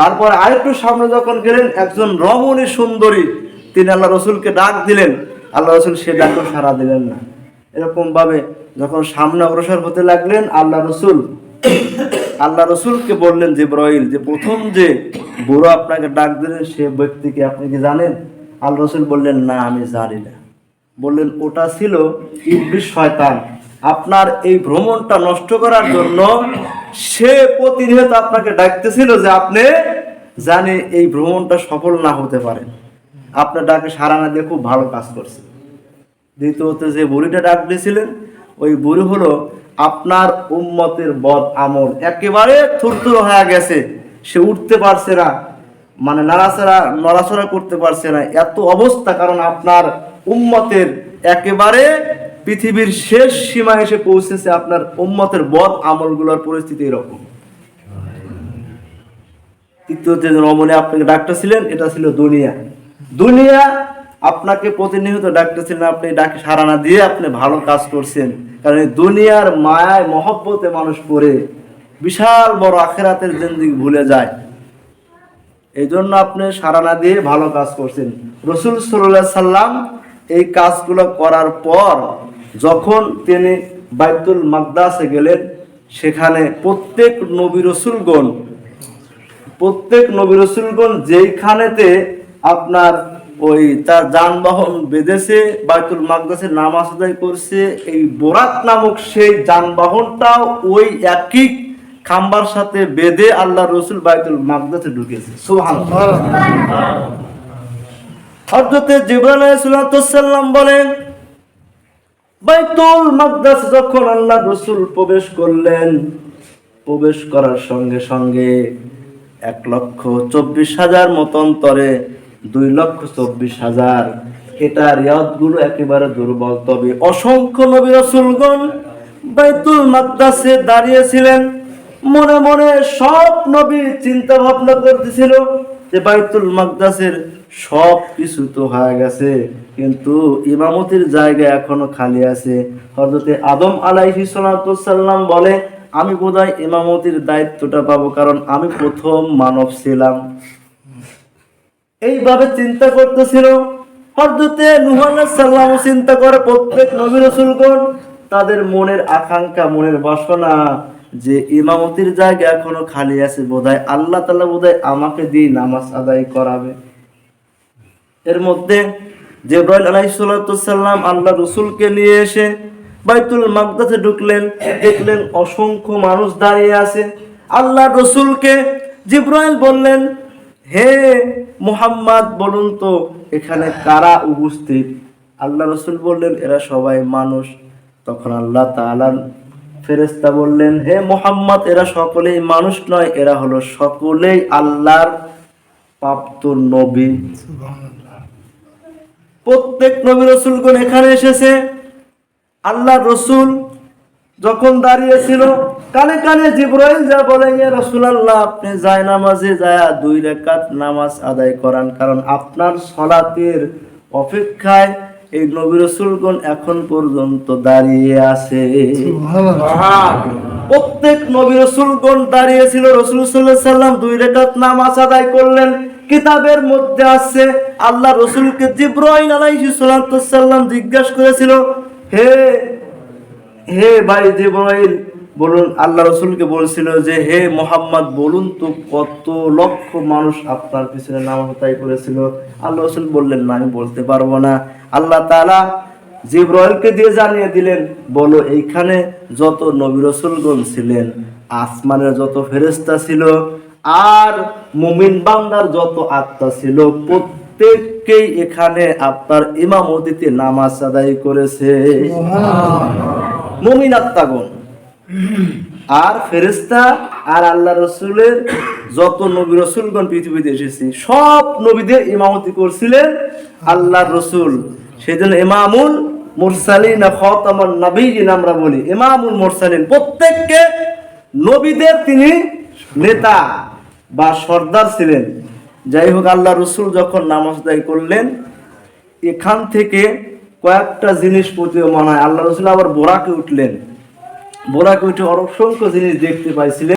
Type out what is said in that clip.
তারপর আরেকটু সামনে যখন গেলেন, একজন রমণী সুন্দরী, তিনি আল্লাহ রসুলকে ডাক দিলেন। আল্লাহ রসুল সে ডাকও সাড়া দিলেন না। এরকম ভাবে যখন সামনে অগ্রসর হতে লাগলেন, আল্লাহ রসুলকে বললেন জিবরাইল, যে প্রথম যে বুড়ো আপনাকে ডাক দিলেন সে ব্যক্তিকে আপনি কি জানেন? আল্লাহ রসুল বললেন, না আমি জানি না। বললেন, ওটা ছিল ইবলিস, শয়তান। আপনার এই ভ্রমণটা নষ্ট করার জন্য সে প্রতিনিয়ত আপনাকে ডাকতেছিল যে আপনি জানে এই ভ্রমণটা সফল না হতে পারে। আপনার ডাকে সাড়া না দিয়ে খুব ভালো কাজ করছে। দ্বিতীয়ত যে বুড়িটা ডাক দিয়েছিলেন, ওই বুড়ি হলো আপনার উম্মতের বদ আমল, একেবারে থুরথুর হয়ে গেছে, সে উঠতে পারছে না, মানে নড়াচড়া করতে পারছে না, এত অবস্থা। কারণ আপনার উম্মতের একেবারে পৃথিবীর শেষ সীমা এসে পৌঁছেছে। আপনার উম্মতের বদ আমলগুলোর পরিস্থিতি এরকম। তৃতীয় যে রমণী আপনাকে ডাকতেছিলেন, এটা ছিল দুনিয়া আপনাকে প্রতিনিয়ত ডাকতেছিলেন, আপনি ডাকে সাড়া না দিয়ে আপনি ভালো কাজ করছেন। কারণ এই দুনিয়ার মায়ায় মহব্বতে মানুষ পড়ে বিশাল বড় আখিরাতের জিন্দেগি ভুলে যায়। এই জন্য আপনি সাড়া না দিয়ে ভালো কাজ করছেন। রাসূল সাল্লাল্লাহু আলাইহি সাল্লাম এই কাজগুলো করার পর যখন তিনি বাইতুল মাকদাসে গেলেন, সেখানে প্রত্যেক নবী রাসূলগণ যেইখানেতে আপনার ওই তার যানবাহন বেঁধেছে, বাইতুল মাকদাসে নামাজ আদায় করছে, এই বোরাক নামক সেই যানবাহনটাও ওই একই খাম্বার সাথে বেঁধে আল্লাহ রসুল বাইতুল মাকদাসে ঢুকেছে। সুবহানাল্লাহ। হযরত জিবরাইল আলাইহিস সালাম বলেন, বাইতুল মাকদাস যখন আল্লাহ রসুল প্রবেশ করলেন, প্রবেশ করার সঙ্গে সঙ্গে 1,24,000 মতান্তরে 2,24,000, এটা রিয়াদগুলো একেবারে দুর্বল। তবে অসংখ্য নবী রাসূলগণ বাইতুল মাকদাসে দাঁড়িয়েছিলেন। মনে মনে সব নবী চিন্তা ভাবনা করতেছিল যে বাইতুল মাকদাসের সব কিছু তো হয়ে গেছে, কিন্তু ইমামতির জায়গা এখনো খালি আছে। হযরত আদম আলাইহিস সালাম বলে, আমি বোধহয় ইমামতির দায়িত্বটা পাবো, কারণ আমি প্রথম মানব ছিলাম। এইভাবে চিন্তা করতেছিল। হযরত নূহ আলাইহিস সালাম চিন্তা করে, প্রত্যেক নবী রাসূলগণ তাদের মনের আকাঙ্ক্ষা, মনের বাসনা যে ইমামতির জায়গা এখনো খালি আছে, বোধহয় আল্লাহ তাআলা বোধহয় আমাকে দিয়ে নামাজ আদায় করাবে। এর মধ্যে জিবরাইল আলাইহিস সালাম আল্লাহ রাসূলকে নিয়ে এসে বাইতুল মাকদাসে ঢুকলেন। দেখলেন অসংখ্য মানুষ দাঁড়িয়ে আছে। আল্লাহ রসুলকে জিবরাইল বললেন, হে মুহাম্মদ, বলুন তো এখানে কারা উপস্থিত? আল্লাহ রসুল বললেন, এরা সবাই মানুষ। তখন আল্লাহ তাআলা ফেরেশতা বললেন, হে মুহাম্মদ, এরা সকলেই মানুষ নয়, এরা হলো সকলেই আল্লাহর প্রাপ্ত নবী। প্রত্যেক নবী রাসূলগণ এখানে এসেছে। আল্লাহ রসুল যখন দাঁড়িয়েছিল, কানে কানে জিবরাইল যা বলেন, ইয়া রাসূলুল্লাহ, আপনি যায় নামাজে যায় 2 রাকাত নামাজ আদায় করান, কারণ আপনার সালাতের অপেক্ষায় এই নবী রাসূলগণ এখন পর্যন্ত দাঁড়িয়ে আছে। প্রত্যেক নবী রাসূলগণ দাঁড়িয়েছিল। রাসূল সাল্লাল্লাহু আলাইহি সাল্লাম 2 রাকাত নামাজ আদায় করলেন। কিতাবের মধ্যে আছে আল্লাহ রসুলকে জিবরাইল আলাইহিস সালাম জিজ্ঞাসা করেছিল, হে ভাই জিবরাইল, বলুন, আল্লাহ রসুলকে বলছিল যে, হে মুহাম্মদ, বলুন তো কত লক্ষ মানুষ আপনার পিছনে নামাজ আদায় করেছিল? আল্লাহ রসুল বললেন, না, আমি বলতে পারবো না। আল্লাহ তাআলা জিবরাইলকে দিয়ে জানিয়ে দিলেন, বলো, এইখানে যত নবী রাসূলগণ ছিলেন, আসমানের যত ফেরেশতা ছিল, আর মুমিন বান্দার যত আত্মা ছিল, প্রত্যেককেই এখানে আপনার ইমামতিতে নামাজ আদায় করেছে। মুমিন আত্মাগণ আর ফেরেশতা আর আল্লাহ রসুলের যত নবী রাসূলগণ পৃথিবীতে এসেছে, সব নবীদের ইমামতি করছিলেন আল্লাহর রসুল। সেজন্য ইমামুল মুরসালিন, খাতামুন নবিয়্যিন আমরা বলি, ইমামুল মুরসালিন। প্রত্যেককে নবীদের তিনি নেতা বা সর্দার ছিলেন। যাই হোক, আল্লাহ রসুল যখন নামাজ আদায় করলেন, এখান থেকে কয়েকটা জিনিস প্রতীয়মান হয়। আল্লাহ রসুল আবার বোরাকে উঠলেন। বোরাকে উঠে অসংখ্য জিনিস দেখতে পাইছিলেন।